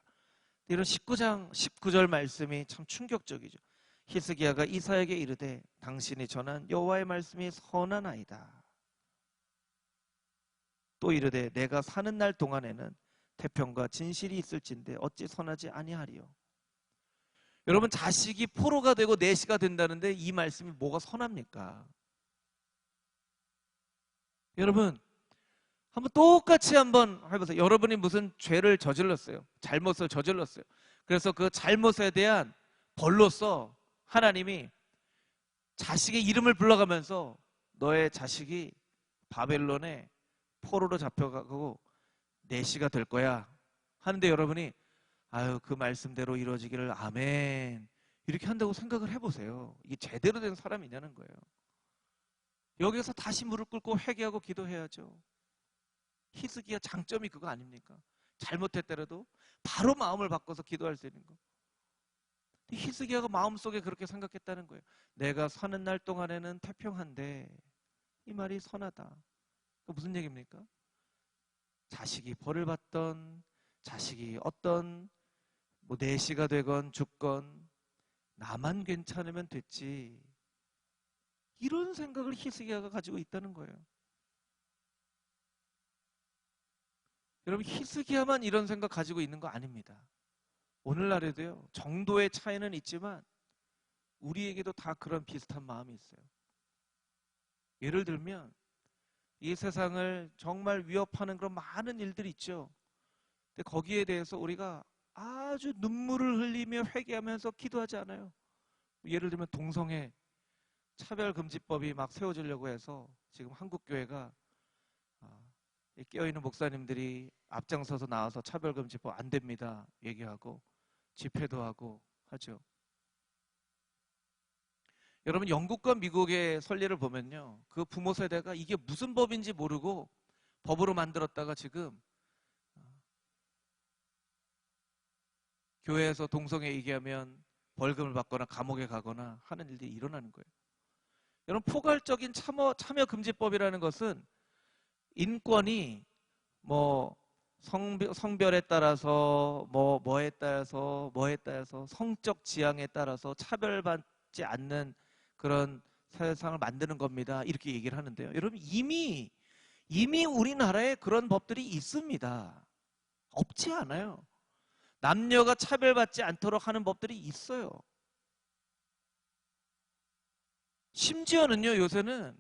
이런 19장 19절 말씀이 참 충격적이죠. 히스기야가 이사야에게 이르되 당신이 전한 여호와의 말씀이 선하나이다. 또 이르되 내가 사는 날 동안에는 태평과 진실이 있을진데 어찌 선하지 아니하리요. 여러분, 자식이 포로가 되고 내시가 된다는데 이 말씀이 뭐가 선합니까? 여러분, 한번 똑같이 한번 해보세요. 여러분이 무슨 죄를 저질렀어요. 잘못을 저질렀어요. 그래서 그 잘못에 대한 벌로서 하나님이 자식의 이름을 불러가면서 너의 자식이 바벨론에 포로로 잡혀가고 내시가 될 거야 하는데 여러분이 아유 그 말씀대로 이루어지기를 아멘 이렇게 한다고 생각을 해보세요. 이게 제대로 된 사람이냐는 거예요. 여기서 다시 무릎 꿇고 회개하고 기도해야죠. 히스기야 장점이 그거 아닙니까? 잘못했더라도 바로 마음을 바꿔서 기도할 수 있는 거. 히스기야가 마음속에 그렇게 생각했다는 거예요. 내가 사는 날 동안에는 태평한데 이 말이 선하다. 무슨 얘기입니까? 자식이 벌을 받던 자식이 어떤 뭐 내시가 되건 죽건 나만 괜찮으면 됐지. 이런 생각을 히스기야가 가지고 있다는 거예요. 여러분 히스기야만 이런 생각 가지고 있는 거 아닙니다. 오늘날에도요. 정도의 차이는 있지만 우리에게도 다 그런 비슷한 마음이 있어요. 예를 들면 이 세상을 정말 위협하는 그런 많은 일들이 있죠. 근데 거기에 대해서 우리가 아주 눈물을 흘리며 회개하면서 기도하지 않아요. 예를 들면 동성애 차별금지법이 막 세워지려고 해서 지금 한국교회가 깨어있는 목사님들이 앞장서서 나와서 차별금지법 안 됩니다 얘기하고 집회도 하고 하죠. 여러분 영국과 미국의 선례를 보면요, 그 부모 세대가 이게 무슨 법인지 모르고 법으로 만들었다가 지금 교회에서 동성애 얘기하면 벌금을 받거나 감옥에 가거나 하는 일들이 일어나는 거예요. 여러분, 포괄적인 참여 금지법이라는 것은 인권이 뭐 성별에 따라서 뭐에 따라서 성적 지향에 따라서 차별받지 않는 그런 세상을 만드는 겁니다. 이렇게 얘기를 하는데요. 여러분, 이미 우리나라에 그런 법들이 있습니다. 없지 않아요. 남녀가 차별받지 않도록 하는 법들이 있어요. 심지어는요, 요새는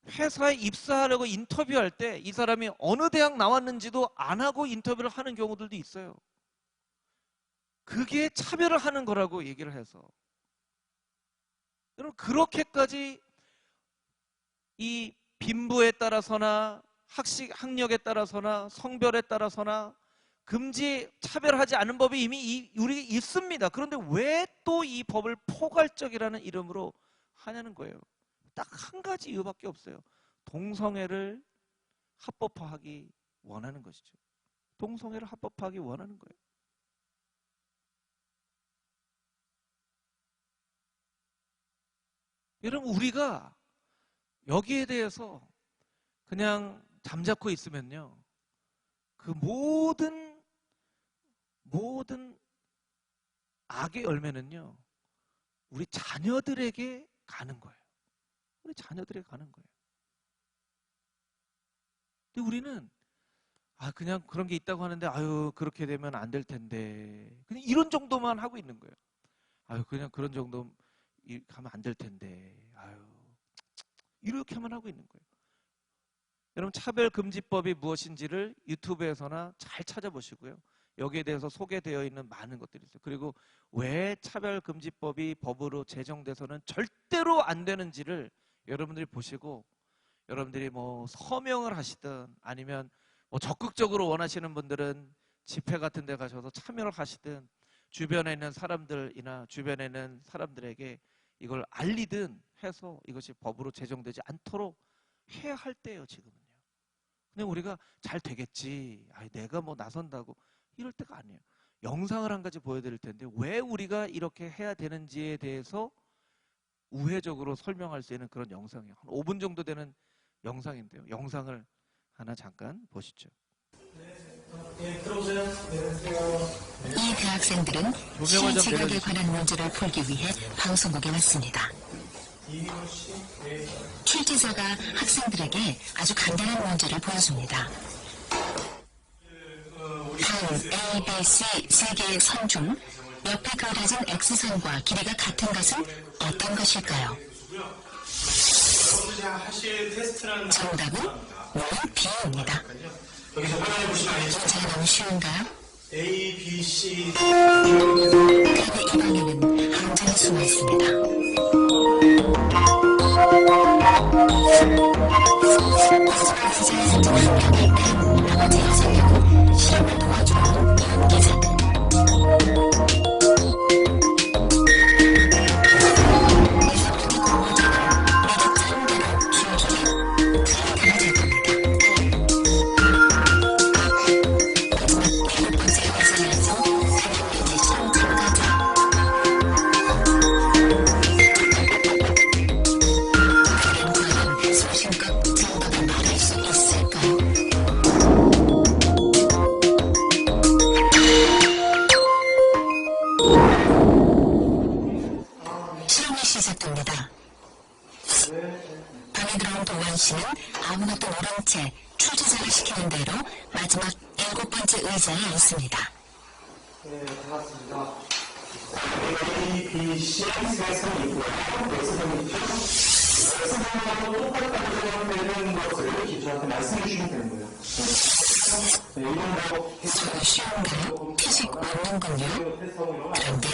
회사에 입사하려고 인터뷰할 때 이 사람이 어느 대학 나왔는지도 안 하고 인터뷰를 하는 경우들도 있어요. 그게 차별을 하는 거라고 얘기를 해서. 여러분, 그렇게까지 이 빈부에 따라서나 학력에 따라서나 성별에 따라서나 차별하지 않은 법이 이미 우리 있습니다. 그런데 왜 또 이 법을 포괄적이라는 이름으로 하냐는 거예요. 딱 한 가지 이유밖에 없어요. 동성애를 합법화하기 원하는 것이죠. 동성애를 합법화하기 원하는 거예요. 여러분, 우리가 여기에 대해서 그냥 잠자코 있으면요, 그 모든 악의 열매는요, 우리 자녀들에게 가는 거예요. 우리 자녀들에게 가는 거예요. 근데 우리는 그냥 그런 게 있다고 하는데 그렇게 되면 안 될 텐데 그냥 이런 정도만 하고 있는 거예요. 그냥 그런 정도 하면 안 될 텐데 이렇게만 하고 있는 거예요. 여러분, 차별금지법이 무엇인지를 유튜브에서나 잘 찾아보시고요. 여기에 대해서 소개되어 있는 많은 것들이 있어요. 그리고 왜 차별금지법이 법으로 제정돼서는 절대로 안 되는지를 여러분들이 보시고, 여러분들이 뭐 서명을 하시든 아니면 뭐 적극적으로 원하시는 분들은 집회 같은 데 가셔서 참여를 하시든 주변에 있는 사람들이나 주변에 있는 사람들에게 이걸 알리든 해서 이것이 법으로 제정되지 않도록 해야 할 때예요, 지금은요. 근데 우리가 잘 되겠지, 내가 뭐 나선다고 이럴 때가 아니에요. 영상을 한 가지 보여드릴 텐데 왜 우리가 이렇게 해야 되는지에 대해서 우회적으로 설명할 수 있는 그런 영상이에요. 한 5분 정도 되는 영상인데요. 영상을 하나 잠깐 보시죠. 이 대학생들은 실지각에 관한 문제를 풀기 위해 방송국에 왔습니다. 출제자가 학생들에게 아주 간단한 문제를 보여줍니다. 다음 A, B, C 세 개의 선 중 옆에 그려진 X선과 길이가 같은 것은 어떤 것일까요? 정답은 B입니다. 문제가 너무 쉬운가요? A, B, C. 그런데 이 방에는 함정이 숨어 있습니다. 지자의 한 명이 나머지 여성은 실험을 도와주는 이런 기사들. 시작됩니다. 방에 들어온 도원 씨는 아무것도 모른 채 출제자가 시키는 대로 마지막 7번째 의자에 앉습니다. 네, 반갑습니다. A, B, C 세 선이 있고요. X선이 있죠. X선하고 똑같다고 되는 것을 기초한테 말씀해 주시면 되는 거예요. 네, 이런 거 정말 쉬운가요? 피식 없는군요. 그런데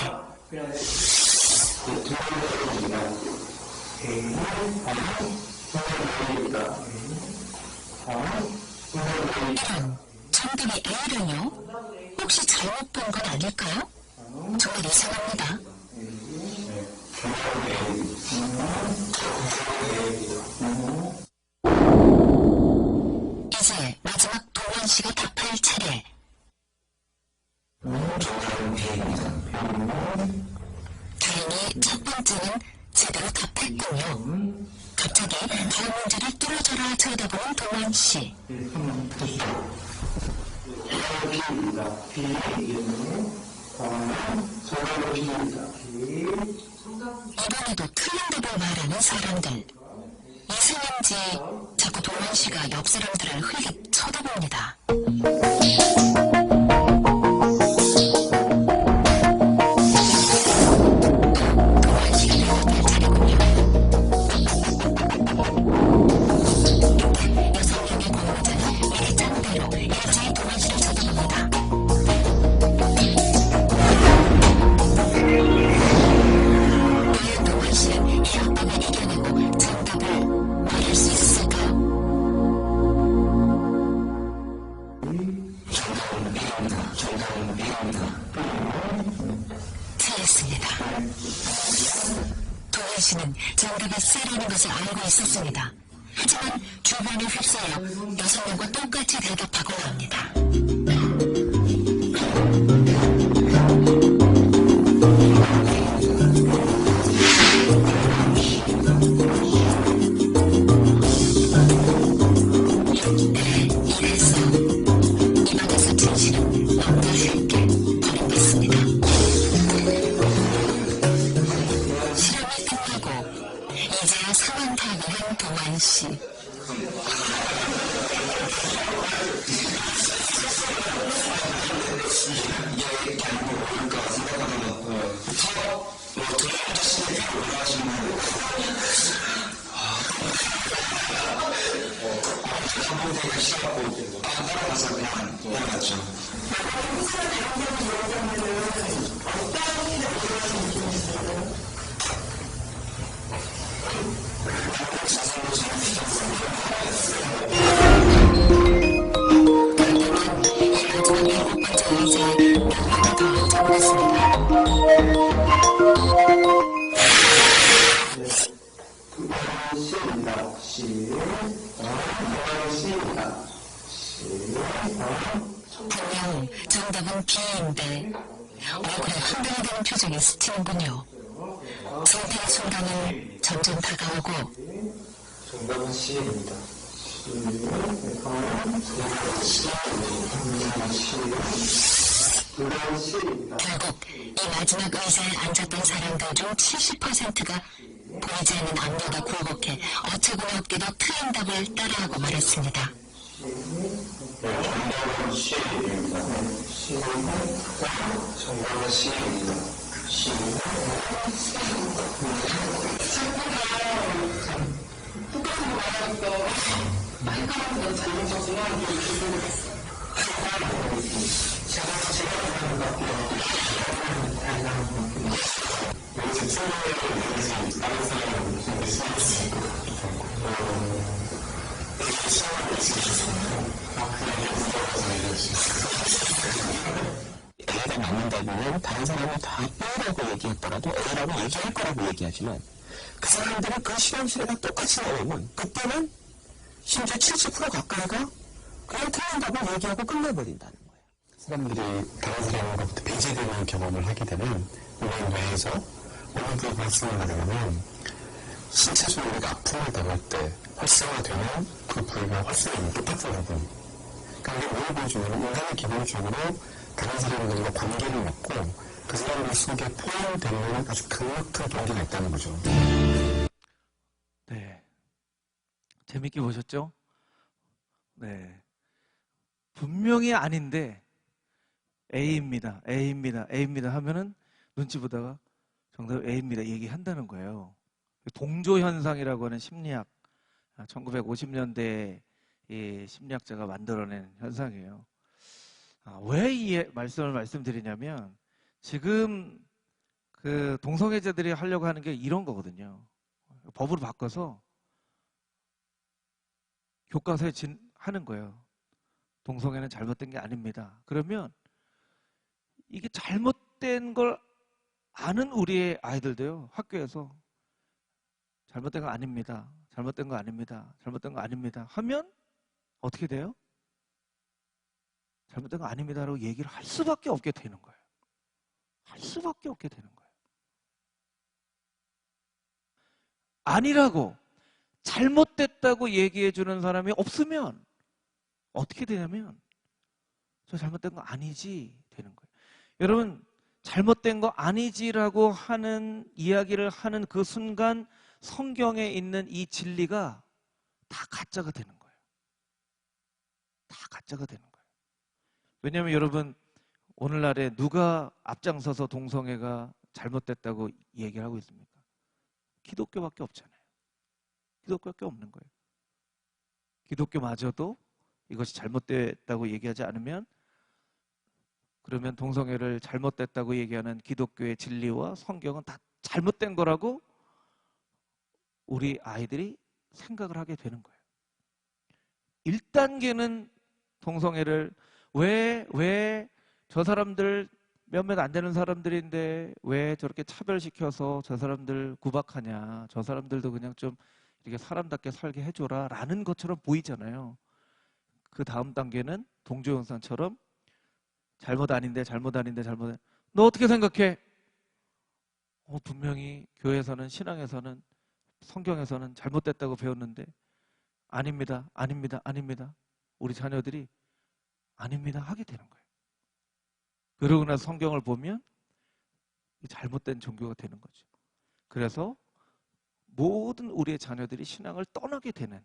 이런 정답이 A라뇨? 혹시 잘못 본 건 아닐까요? 정말 이상합니다. 이제 마지막 동원 씨가 답할 차례. 다행히 첫 번째는 제대로 답했군요. 갑자기 다음 문제를 뚫어져라 쳐다보는 동원 씨. B입니다. B. 정답은 B입니다. B. 이번에도 틀린 답을 말하는 사람들. 이상한지 자꾸 동원 씨가 옆 사람들을 흘릭 쳐다봅니다. 동원 씨가 대답할 차례군요. 여섯 명의 공모자는 일장대로 일제히 동원 씨를 쳐다봅니다. 과연 동원 씨는 이 압박을 이겨내고 정답을 말할 수 있을까요? 틀렸습니다. 동원 씨는 정답이 C라는 것을 알고 있었습니다. 하지만 주변을 휩싸여 여섯 명과 똑같이 대답하고 맙니다. 이래서 이번에서 진실은 너무나 쉽게 버림받습니다. 실험이 끝나고 이제야 상황 파악을 한 동환 씨. 마지막 일곱 번째 의자에 몇 명이 더 적어냈습니다. C입니다. C. C입니다. C. 분명 정답은 B인데 얼굴에 황당해 되는 표정이 스치는군요. 선택의 순간은 점점 다가오고 정답은 C입니다. C입니다. 결국 이 마지막 의자에 앉았던 사람들 중 70%가 보이지 않는 앞니가 굴곡해 어처구니 없게도 틀린 답을 따라하고 말았습니다. 정답은 C입니다. 정답은 C입니다. A가 맞는다면 다른 사람이 다 B라고 얘기했더라도 A라고 얘기할 거라고 얘기하지만 그 사람들은 그 실험실에다 똑같이 나오면 그때는 심지어 70% 가까이가 그냥 틀린 답을 얘기하고 끝내버린다는 거예요. 사람들이 다른 사람으로부터 배제되는 경험을 하게 되면 우리 뇌에서 어느 부위가 활성화가 되냐면 신체적으로 우리가 아픔을 당할 때 활성화되면 그 부위가 활성화는 똑같은 부분. 그러니까 이게 뭘 보여주냐면 인간은 기본적으로 다른 사람들과 관계를 맺고 그 사람들 속에 포함되는 아주 강력한 동기가 있다는 거죠. 네. 재밌게 보셨죠? 네. 분명히 아닌데 A입니다. A입니다. A입니다 하면은 눈치 보다가 정답 A입니다 얘기한다는 거예요. 동조 현상이라고 하는 심리학 1950년대 이 심리학자가 만들어낸 현상이에요. 왜 이 말씀을 말씀드리냐면 지금 그 동성애자들이 하려고 하는 게 이런 거거든요. 법으로 바꿔서 교과서에 하는 거예요. 동성애는 잘못된 게 아닙니다. 그러면 이게 잘못된 걸 아는 우리의 아이들도요, 학교에서 잘못된 거 아닙니다. 잘못된 거 아닙니다. 잘못된 거 아닙니다. 하면 어떻게 돼요? 잘못된 거 아닙니다라고 얘기를 할 수밖에 없게 되는 거예요. 할 수밖에 없게 되는 거예요. 아니라고, 잘못됐다고 얘기해 주는 사람이 없으면 어떻게 되냐면 저 잘못된 거 아니지 되는 거예요. 여러분, 잘못된 거 아니지라고 하는 이야기를 하는 그 순간 성경에 있는 이 진리가 다 가짜가 되는 거예요. 다 가짜가 되는 거예요. 왜냐하면 여러분, 오늘날에 누가 앞장서서 동성애가 잘못됐다고 얘기를 하고 있습니까? 기독교밖에 없잖아요. 기독교밖에 없는 거예요. 기독교마저도 이것이 잘못됐다고 얘기하지 않으면, 그러면 동성애를 잘못됐다고 얘기하는 기독교의 진리와 성경은 다 잘못된 거라고 우리 아이들이 생각을 하게 되는 거예요. 1단계는 동성애를 왜 저 사람들 몇몇 안 되는 사람들인데 왜 저렇게 차별시켜서 저 사람들 구박하냐, 저 사람들도 그냥 좀 이렇게 사람답게 살게 해줘라 라는 것처럼 보이잖아요. 그 다음 단계는 동조영상처럼 잘못 아닌데 너 어떻게 생각해? 분명히 교회에서는, 신앙에서는, 성경에서는 잘못됐다고 배웠는데 아닙니다. 우리 자녀들이 아닙니다 하게 되는 거예요. 그러고 나서 성경을 보면 잘못된 종교가 되는 거죠. 그래서 모든 우리의 자녀들이 신앙을 떠나게 되는,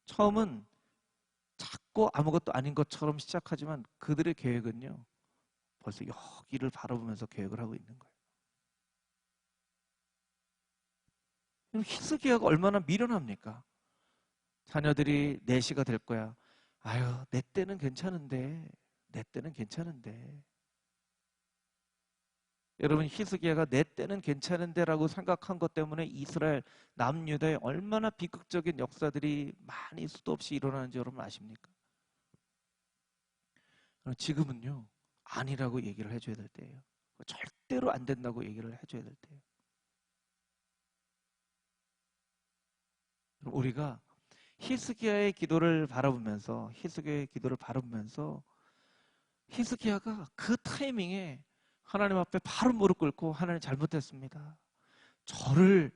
처음은 작고 아무것도 아닌 것처럼 시작하지만 그들의 계획은요, 벌써 여기를 바라보면서 계획을 하고 있는 거예요. 히스기야가 얼마나 미련합니까? 자녀들이 내시가 될 거야. 아유, 내 때는 괜찮은데. 여러분, 히스기야가 내 때는 괜찮은데 라고 생각한 것 때문에 이스라엘 남유다에 얼마나 비극적인 역사들이 많이 수도 없이 일어나는지 여러분 아십니까? 지금은요, 아니라고 얘기를 해줘야 될 때예요. 절대로 안 된다고 얘기를 해줘야 될 때예요. 우리가 히스기야의 기도를 바라보면서 히스기야가 그 타이밍에 하나님 앞에 바로 무릎 꿇고, 하나님 잘못했습니다. 저를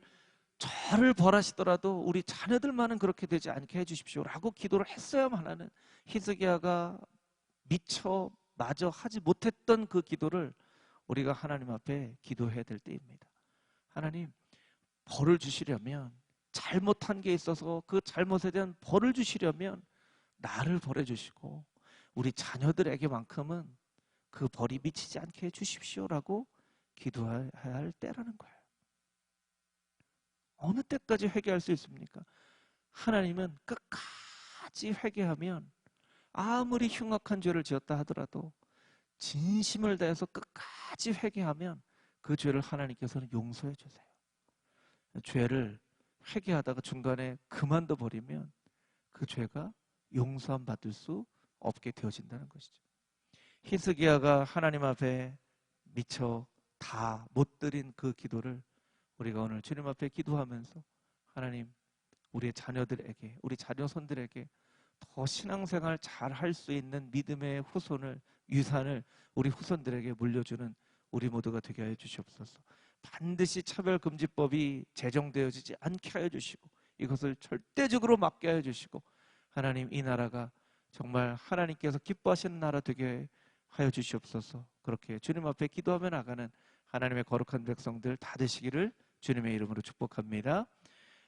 벌하시더라도 우리 자녀들만은 그렇게 되지 않게 해주십시오 라고 기도를 했어야만 하는, 히스기야가 미처 마저 하지 못했던 그 기도를 우리가 하나님 앞에 기도해야 될 때입니다. 하나님, 벌을 주시려면, 잘못한 게 있어서 그 잘못에 대한 벌을 주시려면 나를 벌해 주시고 우리 자녀들에게만큼은 그 벌이 미치지 않게 해주십시오라고 기도해야 할 때라는 거예요. 어느 때까지 회개할 수 있습니까? 하나님은 끝까지 회개하면, 아무리 흉악한 죄를 지었다 하더라도 진심을 다해서 끝까지 회개하면 그 죄를 하나님께서는 용서해 주세요. 죄를 회개하다가 중간에 그만둬 버리면 그 죄가 용서함 받을 수 없게 되어진다는 것이죠. 히스기야가 하나님 앞에 미처 다 못 드린 그 기도를 우리가 오늘 주님 앞에 기도하면서, 하나님, 우리의 자녀들에게, 우리 자녀손들에게 더 신앙생활 잘 할 수 있는 믿음의 후손을, 유산을 우리 후손들에게 물려주는 우리 모두가 되게 하여 주시옵소서. 반드시 차별금지법이 제정되어지지 않게 하여 주시고 이것을 절대적으로 막게 하여 주시고, 하나님, 이 나라가 정말 하나님께서 기뻐하시는 나라 되게 하여 주시옵소서. 그렇게 주님 앞에 기도하며 나가는 하나님의 거룩한 백성들 다 되시기를 주님의 이름으로 축복합니다.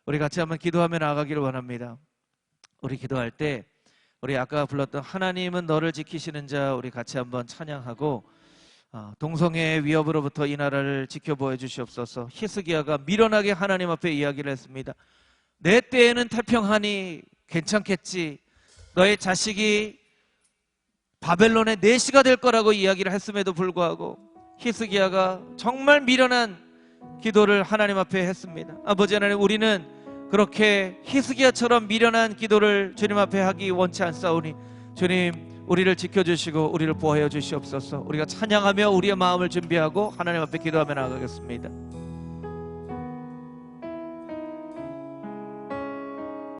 우리 같이 한번 기도하며 나가기를 원합니다. 우리 기도할 때 우리 아까 불렀던 하나님은 너를 지키시는 자, 우리 같이 한번 찬양하고, 동성애의 위협으로부터 이 나라를 지켜보아 주시옵소서. 히스기야가 미련하게 하나님 앞에 이야기를 했습니다. 내 때에는 태평하니 괜찮겠지. 너의 자식이 바벨론의 내시가 될 거라고 이야기를 했음에도 불구하고 히스기야가 정말 미련한 기도를 하나님 앞에 했습니다. 아버지 하나님, 우리는 그렇게 히스기야처럼 미련한 기도를 주님 앞에 하기 원치 않사오니, 주님, 우리를 지켜주시고 우리를 보호해 주시옵소서. 우리가 찬양하며 우리의 마음을 준비하고 하나님 앞에 기도하며 나가겠습니다.